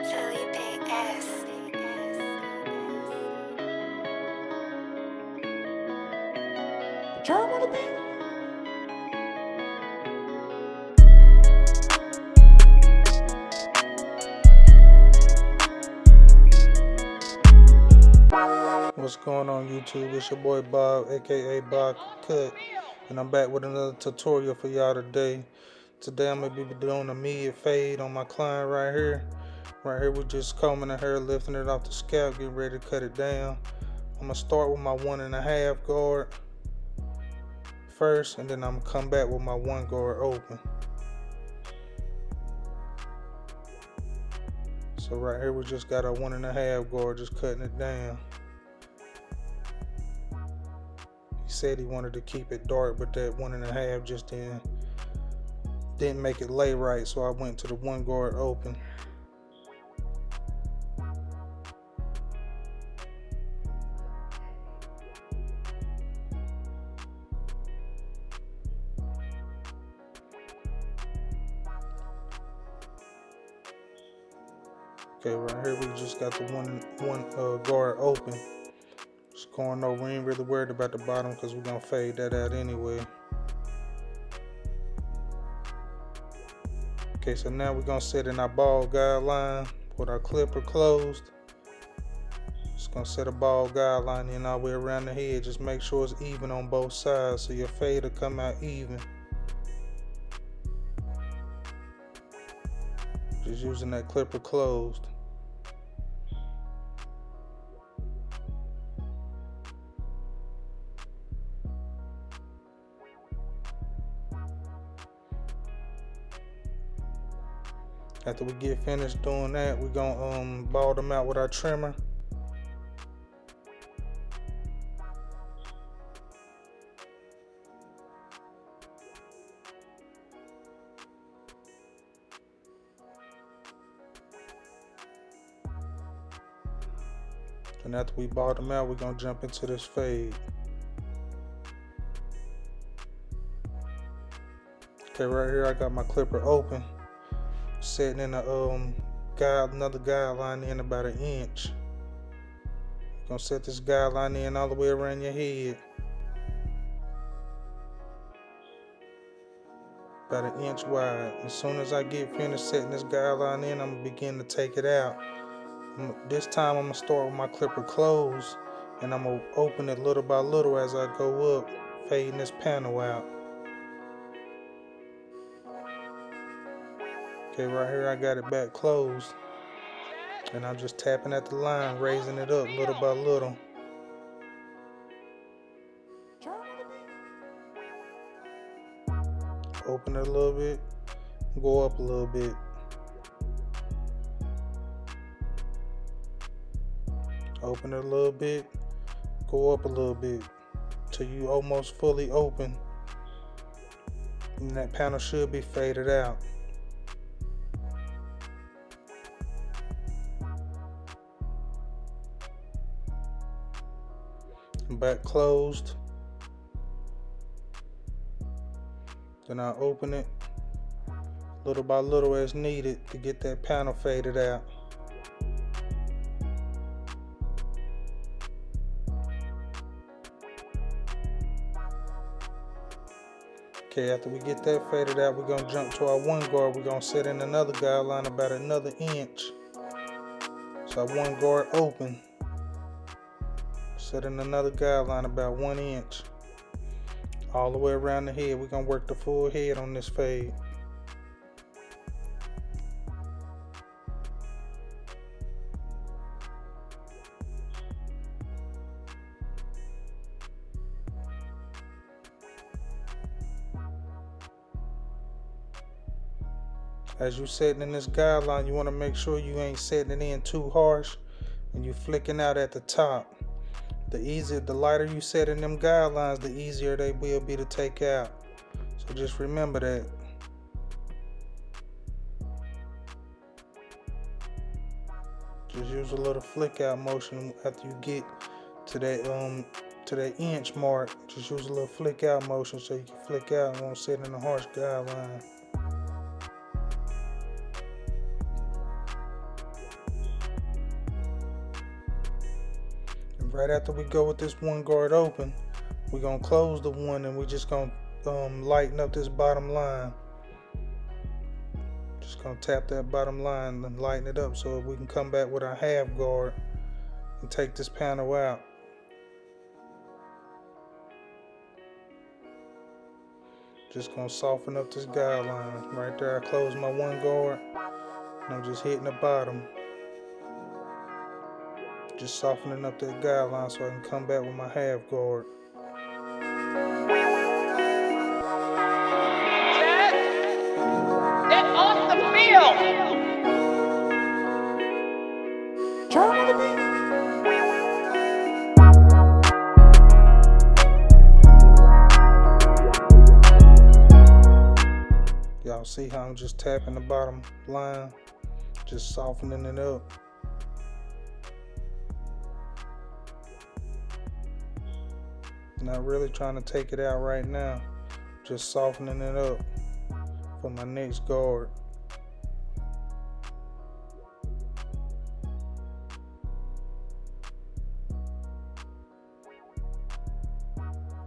Drum on the beat. What's going on YouTube? It's your boy Bob, aka Bob Cut, and I'm back with another tutorial for y'all today. Today I'm gonna be doing a mid fade on my client right here. Right here we're just combing the hair, lifting it off the scalp, getting ready to cut it down. I'm gonna start with my 1.5 guard first, and then I'm gonna come back with my 1 guard open. So right here we just got a 1.5 guard, just cutting it down. He said he wanted to keep it dark, but that 1.5 just didn't make it lay right, so I went to the 1 guard open. Okay, right here we just got the one guard open. Just going over. We ain't really worried about the bottom because we're gonna fade that out anyway. Okay, so now we're gonna set in our ball guideline with our clipper closed. Just gonna set a ball guideline in all the way around the head. Just make sure it's even on both sides so your fade will come out even. Just using that clipper closed. After we get finished doing that, we're gonna ball them out with our trimmer. And after we ball them out, we're gonna jump into this fade. Okay, right here I got my clipper open, setting in another guideline in about 1 inch. You're gonna set this guideline in all the way around your head, about 1 inch wide. As soon as I get finished setting this guideline in, I'm gonna begin to take it out. This time I'm gonna start with my clipper closed, and I'm gonna open it little by little as I go up, fading this panel out. Okay, right here I got it back closed, and I'm just tapping at the line, raising it up little by little. Open it a little bit, go up a little bit. Open it a little bit, go up a little bit, till you almost fully open, and that panel should be faded out. Back closed. Then I open it little by little as needed to get that panel faded out. Okay, after we get that faded out, we're gonna jump to our 1 guard. We're gonna set in another guideline about another 1 inch. So our 1 guard open. Set in another guideline about 1 inch. All the way around the head. We're gonna work the full head on this fade. As you setting in this guideline, you want to make sure you ain't setting it in too harsh and you flicking out at the top. The lighter you set in them guidelines, the easier they will be to take out. So just remember that. Just use a little flick out motion after you get to that inch mark. Just use a little flick out motion so you can flick out and won't sit in a harsh guideline. Right after we go with this one guard open, we're gonna close the one and we're just gonna lighten up this bottom line. Just gonna tap that bottom line and lighten it up so we can come back with our half guard and take this panel out. Just gonna soften up this guideline. Right there, I close my one guard and I'm just hitting the bottom. Just softening up that guideline so I can come back with my half guard. Get off the field! Y'all see how I'm just tapping the bottom line, just softening it up. Not really trying to take it out right now, just softening it up for my next guard.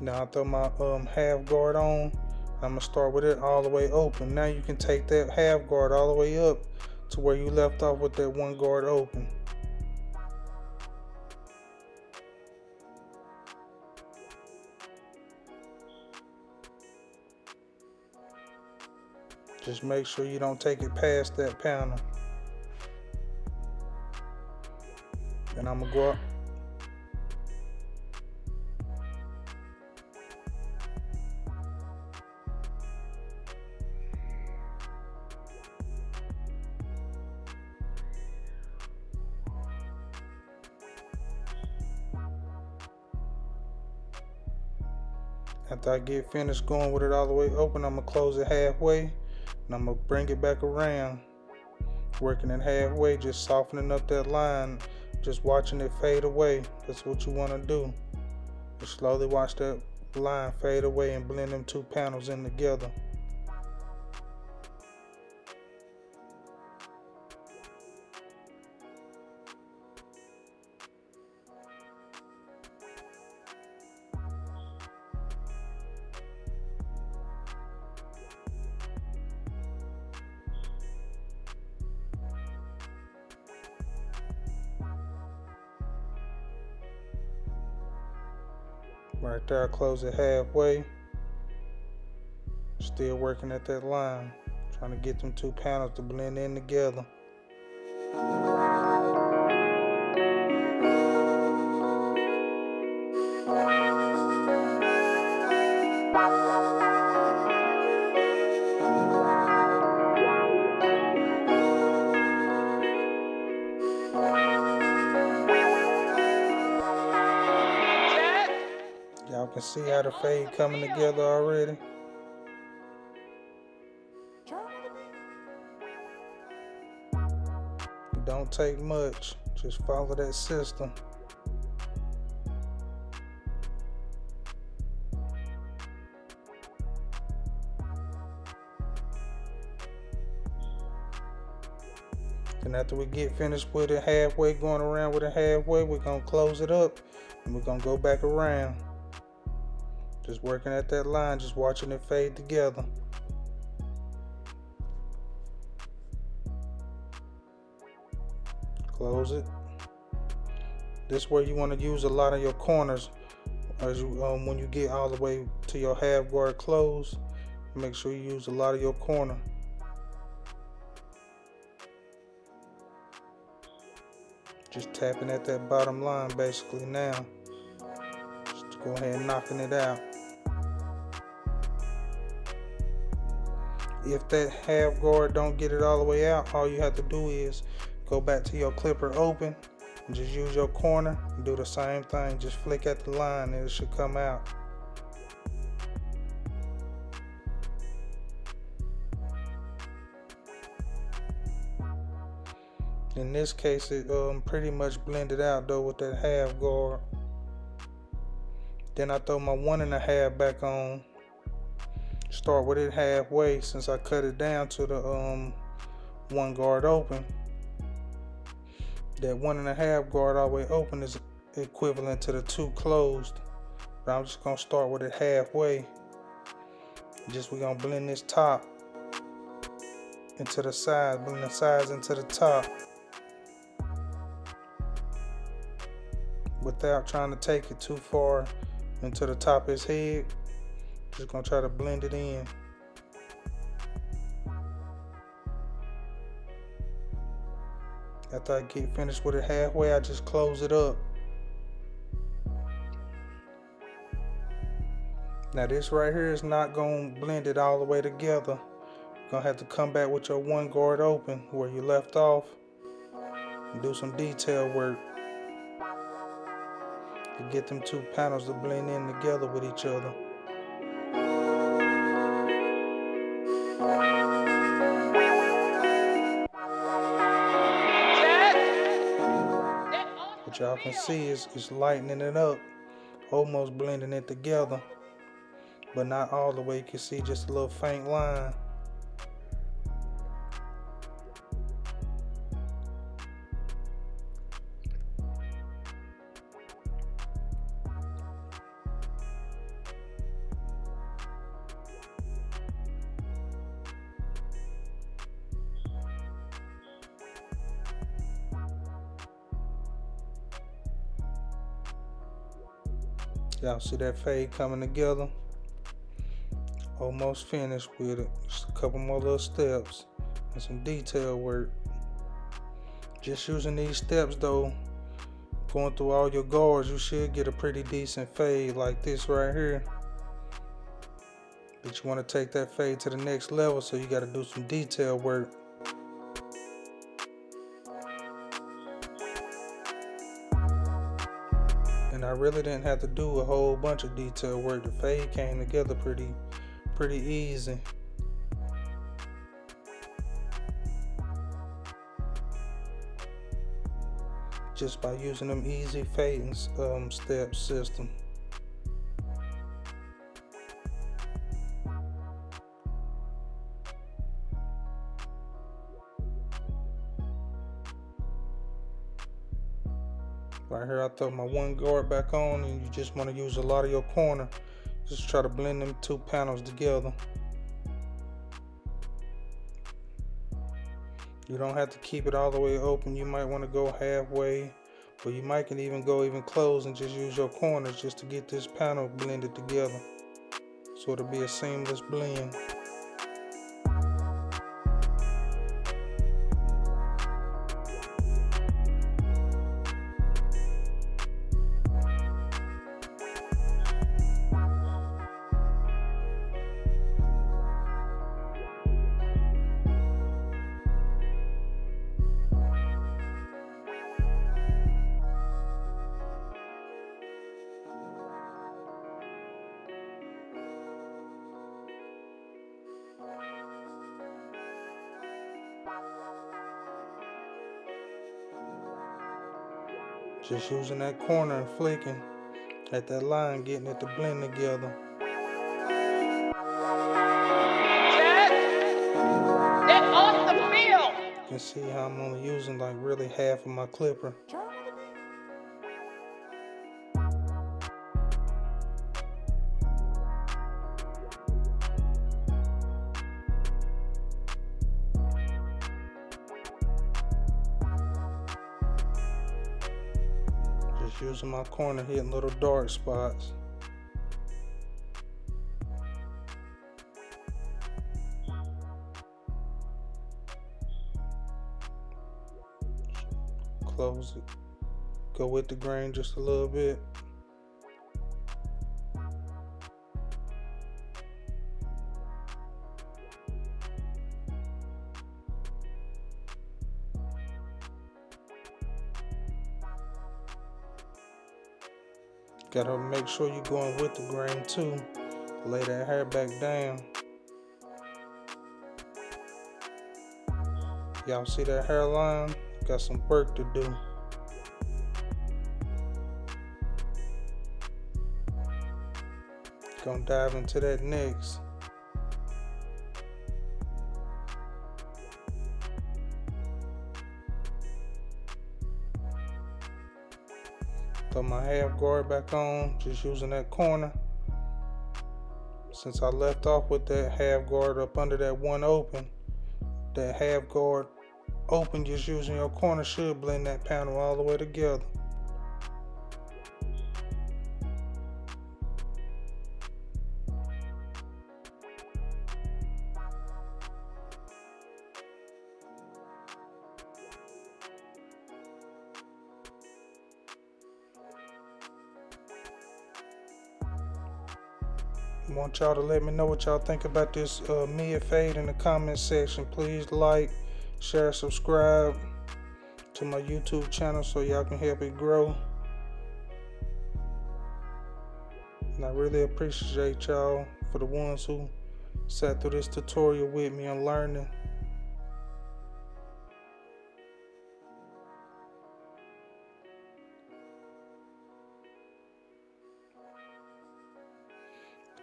Now I throw my half guard on. I'm gonna start with it all the way open. Now you can take that half guard all the way up to where you left off with that one guard open. Just make sure you don't take it past that panel. And I'm gonna go up. After I get finished going with it all the way open, I'm gonna close it halfway and I'm gonna bring it back around, working it halfway, just softening up that line, just watching it fade away. That's what you want to do. Just slowly watch that line fade away and blend them two panels in together. Right there, I close it halfway. Still working at that line, trying to get them two panels to blend in together. Y'all can see how the fade coming together already. It don't take much, just follow that system. Then after we get finished with it halfway, going around with it halfway, we're gonna close it up and we're gonna go back around. Just working at that line, just watching it fade together. Close it. This is where you want to use a lot of your corners as you when you get all the way to your half guard close. Make sure you use a lot of your corner. Just tapping at that bottom line basically now. Just go ahead and knocking it out. If that half guard don't get it all the way out, all you have to do is go back to your clipper open and just use your corner and do the same thing. Just flick at the line and it should come out. In this case, it pretty much blended out though with that half guard. Then I throw my 1.5 back on. Start with it halfway since I cut it down to the one guard open. That 1.5 guard all the way open is equivalent to the two closed. But I'm just gonna start with it halfway. We're gonna blend this top into the side, blend the sides into the top without trying to take it too far into the top of his head. Just gonna try to blend it in. After I get finished with it halfway, I just close it up. Now this right here is not gonna blend it all the way together. You're gonna have to come back with your one guard open where you left off and do some detail work to get them two panels to blend in together with each other. What y'all can see is it's lightening it up, almost blending it together, but not all the way. You can see just a little faint line. Y'all see that fade coming together? Almost finished with it. Just a couple more little steps and some detail work. Just using these steps though, going through all your guards, you should get a pretty decent fade like this right here. But you want to take that fade to the next level, so you got to do some detail work. And I really didn't have to do a whole bunch of detail work. The fade came together pretty easy. Just by using them easy fading step system. Right here, I throw my one guard back on, and you just want to use a lot of your corner. Just try to blend them two panels together. You don't have to keep it all the way open. You might want to go halfway, or you might can even go even close and just use your corners just to get this panel blended together, so it'll be a seamless blend. Just using that corner and flicking at that line, getting it to blend together. Get off the field! You can see how I'm only using like really half of my clipper. Using my corner, hitting little dark spots. Close it. Go with the grain just a little bit. Gotta make sure you're going with the grain too. Lay that hair back down. Y'all see that hairline? Got some work to do. Gonna dive into that next. Throw my half guard back on, just using that corner. Since I left off with that half guard up under that one open, that half guard open, just using your corner should blend that panel all the way together. I want y'all to let me know what y'all think about this mid fade in the comment section. Please like, share, subscribe to my YouTube channel so y'all can help it grow. And I really appreciate y'all for the ones who sat through this tutorial with me and learning.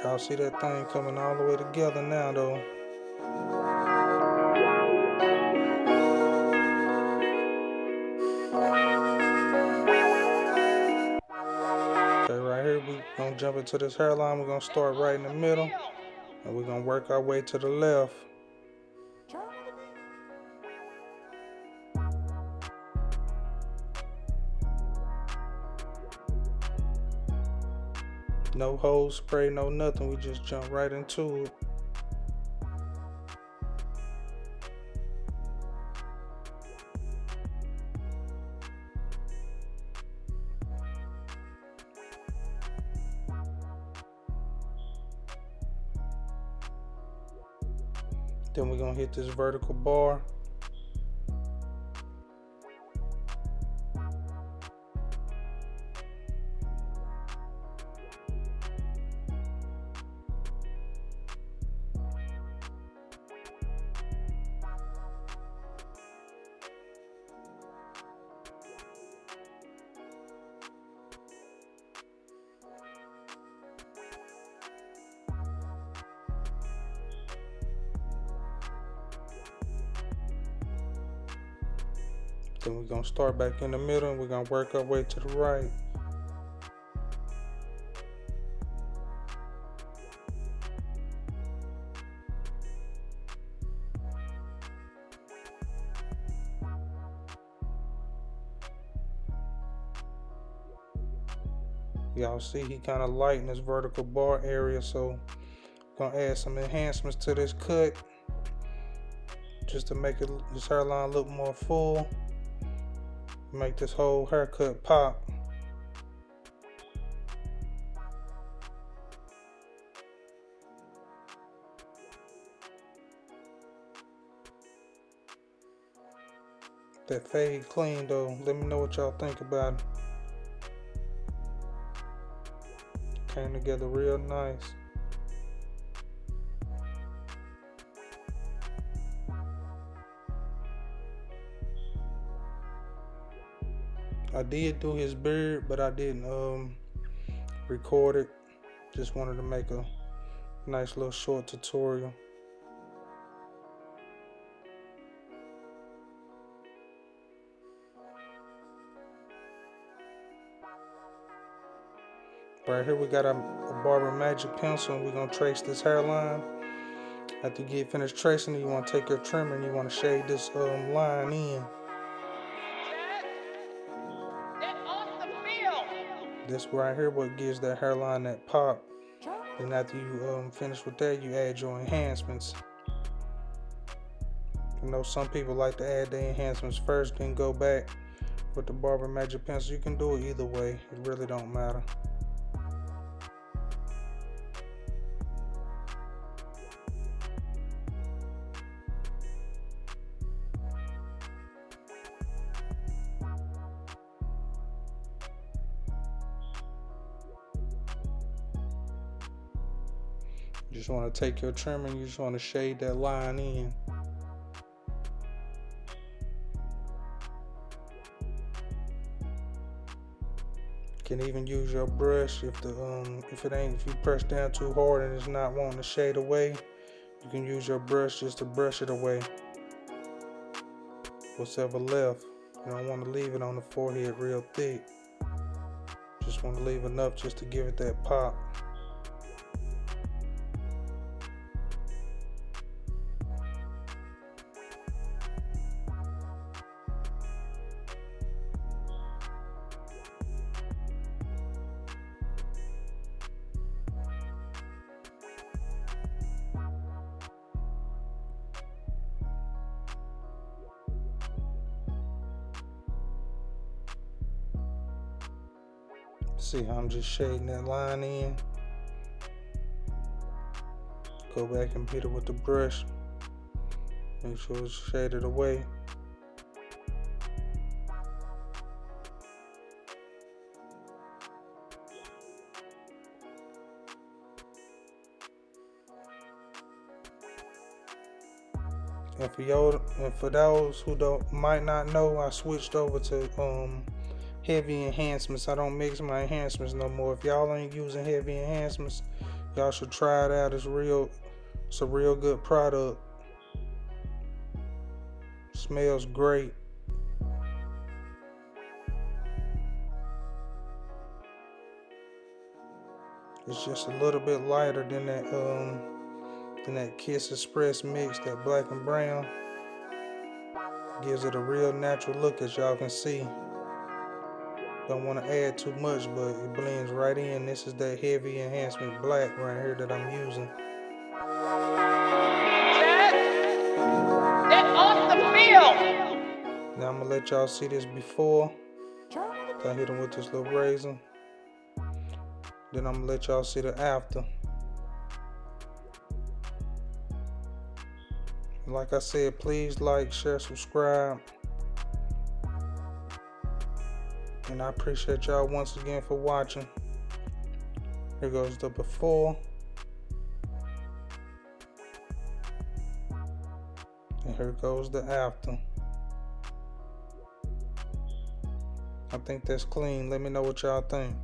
Y'all see that thing coming all the way together now though. Okay, right here we gonna jump into this hairline. We're gonna start right in the middle and we're gonna work our way to the left. No hose spray, no nothing. We just jump right into it. Then we're gonna hit this vertical bar. Then we're gonna start back in the middle and we're gonna work our way to the right. Y'all see he kind of light in this vertical bar area, so I'm gonna add some enhancements to this cut just to make this hairline look more full. Make this whole haircut pop. That fade clean though. Let me know what y'all think about it. Came together real nice. I did do his beard, but I didn't record it. Just wanted to make a nice little short tutorial. Right here we got a barber magic pencil and we're gonna trace this hairline. After you get finished tracing it, you want to take your trimmer and you want to shade this line in. This right here what gives that hairline that pop. And after you finish with that, you add your enhancements. I know some people like to add the enhancements first, then go back with the barber magic pencil. You can do it either way. It really don't matter. You just want to take your trimmer and you just want to shade that line in. You can even use your brush if you press down too hard and it's not wanting to shade away. You can use your brush just to brush it away. What's ever left. You don't want to leave it on the forehead real thick. Just want to leave enough just to give it that pop. See how I'm just shading that line in. Go back and beat it with the brush. Make sure it's shaded away. And for those who might not know, I switched over to heavy enhancements. I don't mix my enhancements no more. If y'all ain't using heavy enhancements, y'all should try it out. It's a real good product. Smells great. It's just a little bit lighter than that Kiss Express mix, that black and brown. Gives it a real natural look, as y'all can see. Don't want to add too much, but it blends right in. This is that heavy enhancement black right here that I'm using. Get off the field. Now I'm gonna let y'all see this before. I hit them with this little razor. Then I'm gonna let y'all see the after. Like I said, please like, share, subscribe. And I appreciate y'all once again for watching. Here goes the before. And here goes the after. I think that's clean. Let me know what y'all think.